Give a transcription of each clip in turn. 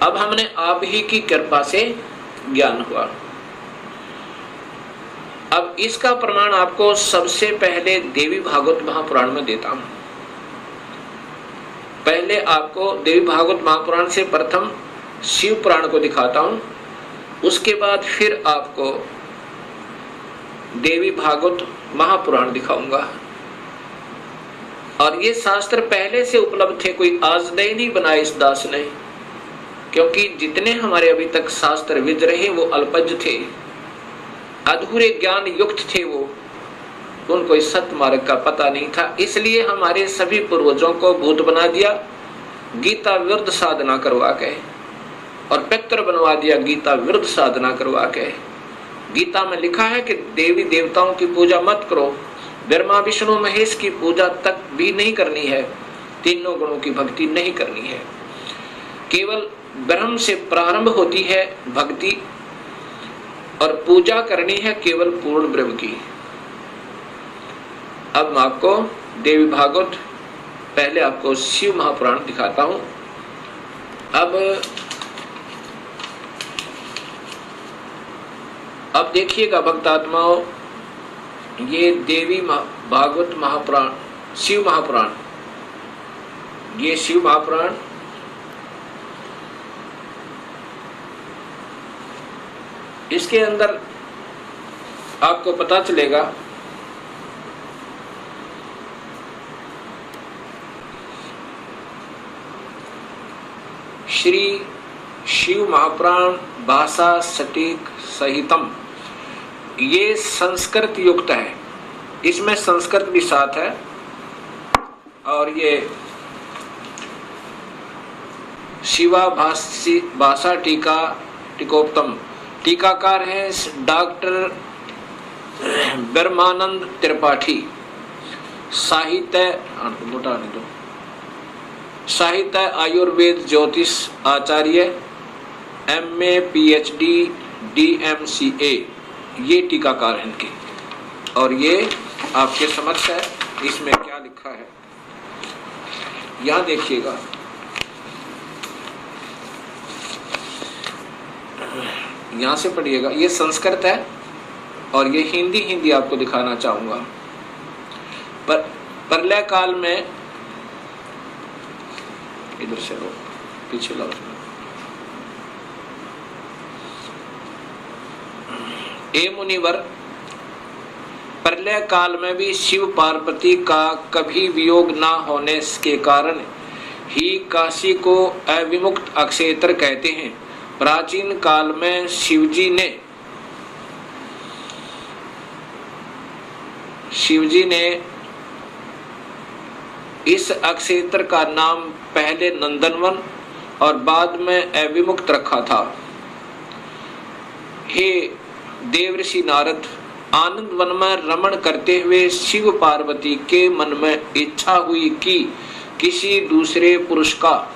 अब हमने आप ही की कृपा से ज्ञान हुआ। अब इसका प्रमाण आपको सबसे पहले देवी भागवत महापुराण में देता हूं। पहले आपको देवी भागवत महापुराण से प्रथम शिव पुराण को दिखाता हूं, उसके बाद फिर आपको देवी भागवत महापुराण दिखाऊंगा। और ये शास्त्र पहले से उपलब्ध थे, कोई आज नए नहीं बनाए इस दास ने, क्योंकि जितने हमारे अभी तक शास्त्र विद रहे वो अल्पज थे, अधूरे ज्ञान युक्त थे, वो उनको इस सत्य मार्ग का पता नहीं था। इसलिए हमारे सभी पूर्वजों को भूत बना दिया गीता विरुद्ध साधना करवा के, और पितर बनवा दिया गीता विरुद्ध साधना करवा के। गीता में लिखा है कि देवी देवताओं की पूजा मत करो, ब्रह्मा विष्णु महेश की पूजा तक भी नहीं करनी है, तीनों गुणों की भक्ति नहीं करनी है, केवल ब्रह्म से प्रारंभ होती है भक्ति, और पूजा करनी है केवल पूर्ण ब्रह्म की। अब मैं आपको देवी भागवत, पहले आपको शिव महापुराण दिखाता हूं। अब देखिएगा भक्तात्माओं, ये देवी भागवत महापुराण, शिव महापुराण, ये शिव महापुराण इसके अंदर आपको पता चलेगा श्री शिव महापुराण भाषा सटीक सहितम, ये संस्कृत युक्त है, इसमें संस्कृत भी साथ है। और ये शिवा भाषा टीका टीकोत्तम, टीकाकार है डॉक्टर ब्रह्मानंद त्रिपाठी, साहित्य आयुर्वेद ज्योतिष आचार्य, MA PhD DMCA, ये टीकाकार हैं इनके। और ये आपके समक्ष है, इसमें क्या लिखा है यहां देखिएगा। यहां से पढ़िएगा, ये संस्कृत है और ये हिंदी आपको दिखाना चाहूंगा। पर प्रलय काल में, इधर से लो, पीछे लो, ए मुनिवर, प्रलय काल में भी शिव पार्वती का कभी वियोग न होने के कारण ही काशी को अविमुक्त अक्षेत्र कहते हैं। प्राचीन काल में शिवजी ने इस अक्षेत्र का नाम पहले नंदनवन और बाद में अविमुक्त रखा था। हे देवर्षि नारद, आनंद वन में रमण करते हुए शिव पार्वती के मन में इच्छा हुई कि किसी दूसरे पुरुष का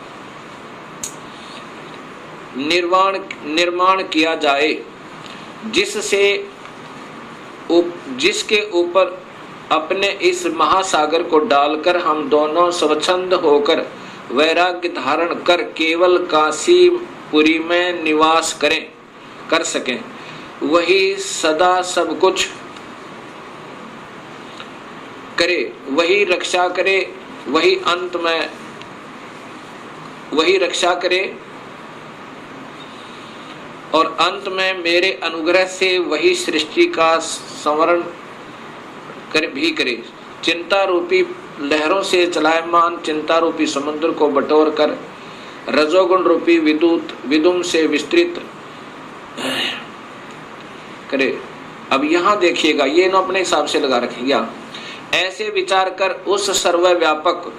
निर्माण किया जाए, जिसके ऊपर अपने इस महासागर को डालकर हम दोनों स्वच्छंद होकर वैराग्य धारण कर केवल काशीपुरी में निवास कर सकें। वही सदा सब कुछ करे, वही रक्षा करे, वही अंत में वही रक्षा करे और अंत में मेरे अनुग्रह से वही सृष्टि का संवरण भी करे। चिंता रूपी लहरों से चलायमान चिंता रूपी समुद्र को बटोर कर रजोगुण रूपी विदुम से विस्तृत करे। अब यहां देखिएगा, ये ना अपने हिसाब से लगा रखेंगे। ऐसे विचार कर उस सर्वव्यापक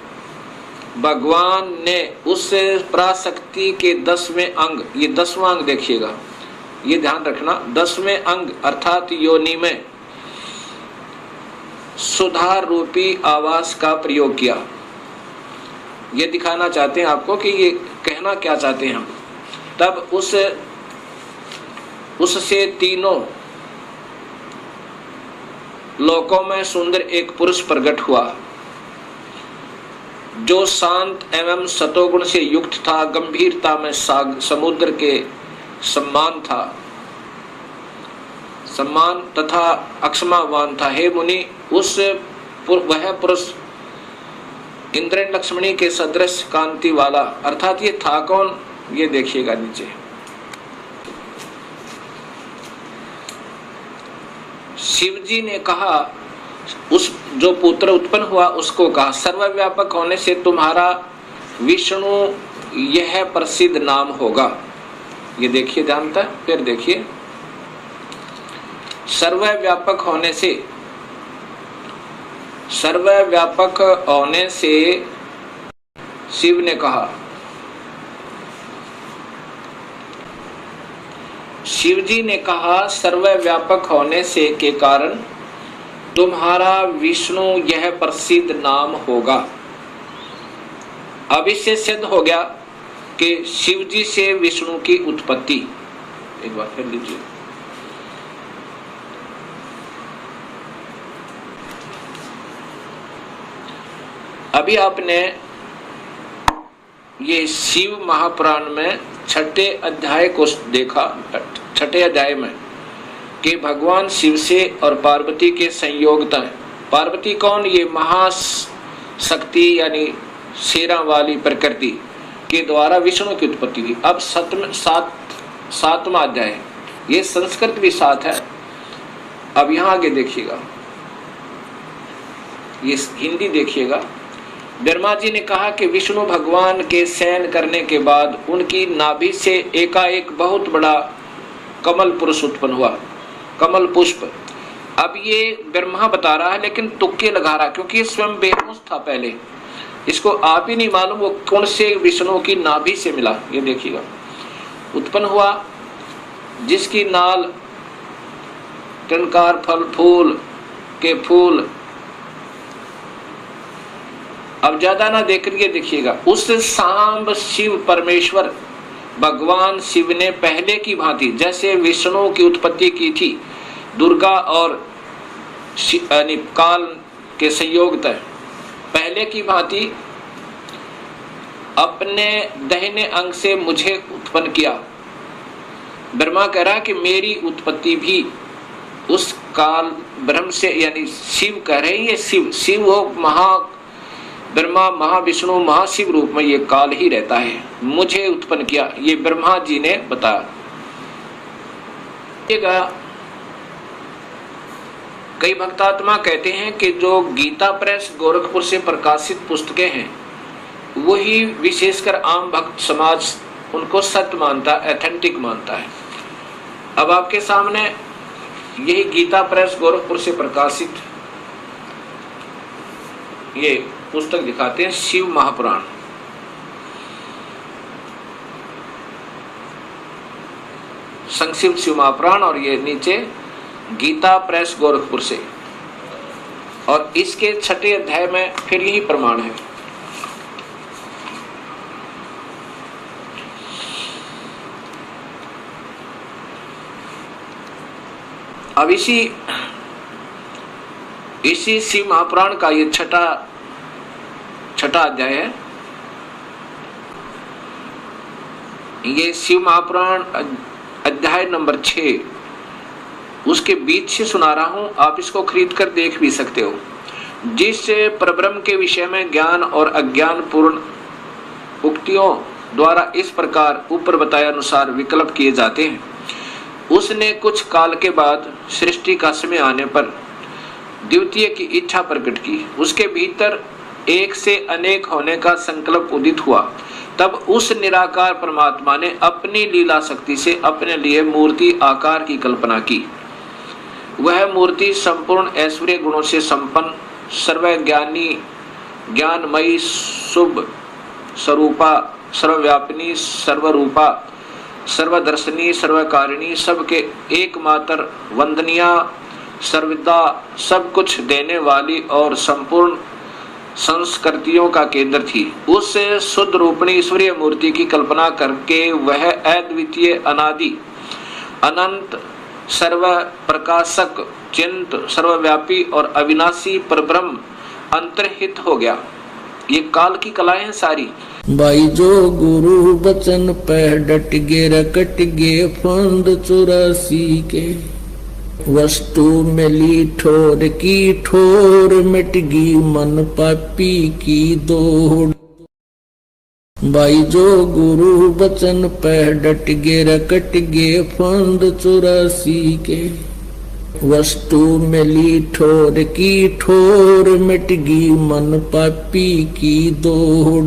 भगवान ने उस पराशक्ति के 10वें अंग, ये 10वां अंग देखिएगा, ये ध्यान रखना, 10वें अंग अर्थात योनि में सुधार रूपी आवास का प्रयोग किया। ये दिखाना चाहते हैं आपको कि ये कहना क्या चाहते हैं हम। तब उससे तीनों लोकों में सुंदर एक पुरुष प्रकट हुआ, जो शांत एवं सतोगुण से युक्त था, गंभीरता में समुद्र के सम्मान था, सम्मान तथा अक्षमावान था। हे मुनि, वह पुरुष इंद्र लक्ष्मणी के सदृश कांति वाला, अर्थात ये था कौन, ये देखिएगा नीचे। शिव जी ने कहा, उस जो पुत्र उत्पन्न हुआ उसको कहा, सर्वव्यापक होने से तुम्हारा विष्णु यह प्रसिद्ध नाम होगा। ये देखिए ध्यान था, फिर देखिए, सर्वव्यापक होने से, सर्वव्यापक होने से शिव ने कहा, शिव जी ने कहा सर्वव्यापक होने से के कारण तुम्हारा विष्णु यह प्रसिद्ध नाम होगा। अब इससे सिद्ध हो गया कि शिव जी से विष्णु की उत्पत्ति। एक बार फिर लीजिए, अभी आपने ये शिव महापुराण में छठे अध्याय को देखा, छठे अध्याय में कि भगवान शिव से और पार्वती के संयोगता है। पार्वती कौन, ये महाशक्ति यानी शेरा वाली प्रकृति के द्वारा विष्णु की उत्पत्ति हुई। अब सातवां अध्याय, ये संस्कृत भी साथ है। अब यहां आगे देखिएगा, ये हिंदी देखिएगा। ब्रह्मा जी ने कहा कि विष्णु भगवान के शयन करने के बाद उनकी नाभि से एकाएक बहुत बड़ा कमल पुरुष उत्पन्न हुआ, कमल पुष्प। अब ये ब्रह्मा बता रहा है लेकिन तुक्के लगा रहा, क्योंकि स्वयं बेहोश था पहले, इसको आप ही नहीं मालूम वो कौन से विष्णु की नाभि से मिला। ये देखिएगा, उत्पन्न हुआ जिसकी नाल टनकार फल फूल के फूल। अब ज्यादा ना देख के देखिएगा, उस सांब शिव परमेश्वर भगवान शिव ने पहले की भांति जैसे विष्णु की उत्पत्ति की थी, दुर्गा और काल के संयोग तय, पहले की भांति अपने दाहिने अंग से मुझे उत्पन्न किया। ब्रह्मा कह रहा कि मेरी उत्पत्ति भी उस काल ब्रह्म से, यानी शिव कह रहे हैं, ये शिव हो, महा ब्रह्मा महाविष्णु महाशिव रूप में ये काल ही रहता है, मुझे उत्पन्न किया, ये ब्रह्मा जी ने बताया। कई भक्तात्मा कहते हैं कि जो गीता प्रेस गोरखपुर से प्रकाशित पुस्तकें हैं वही विशेषकर आम भक्त समाज उनको सत्य मानता, एथेंटिक मानता है। अब आपके सामने यही गीता प्रेस गोरखपुर से प्रकाशित ये पुस्तक दिखाते हैं, शिव महापुराण। संक्षिप्त शिव महापुराण, और ये नीचे गीता प्रेस गोरखपुर से, और इसके छठे अध्याय में फिर यही प्रमाण है। अब इसी शिव महापुराण का ये छठा अध्याय है। ये शिव महापुराण अध्याय नंबर 6, उसके बीच से सुना रहा हूं, आप इसको खरीद कर देख भी सकते हो। जिस परब्रह्म के विषय में ज्ञान और अज्ञान पूर्ण उक्तियों द्वारा इस प्रकार ऊपर बताए अनुसार विकल्प किए जाते हैं, उसने कुछ काल के बाद सृष्टि का समय आने पर द्वितीय की इच्छा प्रकट की। उसके भीतर एक से अनेक होने का संकल्प उदित हुआ। तब उस निराकार परमात्मा ने अपनी लीला शक्ति से अपने लिए मूर्ति आकार की कल्पना की। वह मूर्ति संपूर्ण ऐश्वर्य गुणों से संपन्न, सर्वज्ञानी, ज्ञानमयी, शुभ स्वरूपा, सर्वव्यापिनी, सर्वरूपा, सर्वदर्शनी, सर्वकारिणी, सबके एकमात्र वंदनिया, सर्वदा सब कुछ देने वाली और संपूर्ण संस्कृतियों का केंद्र थी। उस शुद्ध रूपणी ईश्वरीय मूर्ति की कल्पना करके वह अद्वितीय, अनादि, अनंत, सर्व प्रकाशक, चिंत, सर्वव्यापी और अविनाशी परब्रह्म अंतर्हित हो गया। ये काल की कलाएं हैं सारी। भाई जो गुरु बचन पे डट गे रकट गे फंद 84 के, वस्तु मिली ठोर की ठोर मिट गई मन पापी की दौड़। भाई जो गुरु बचन पे डट गे रकट गे फंद 84 के, वस्तु मिली ठोर की ठोर मिट गई मन पापी की दौड़।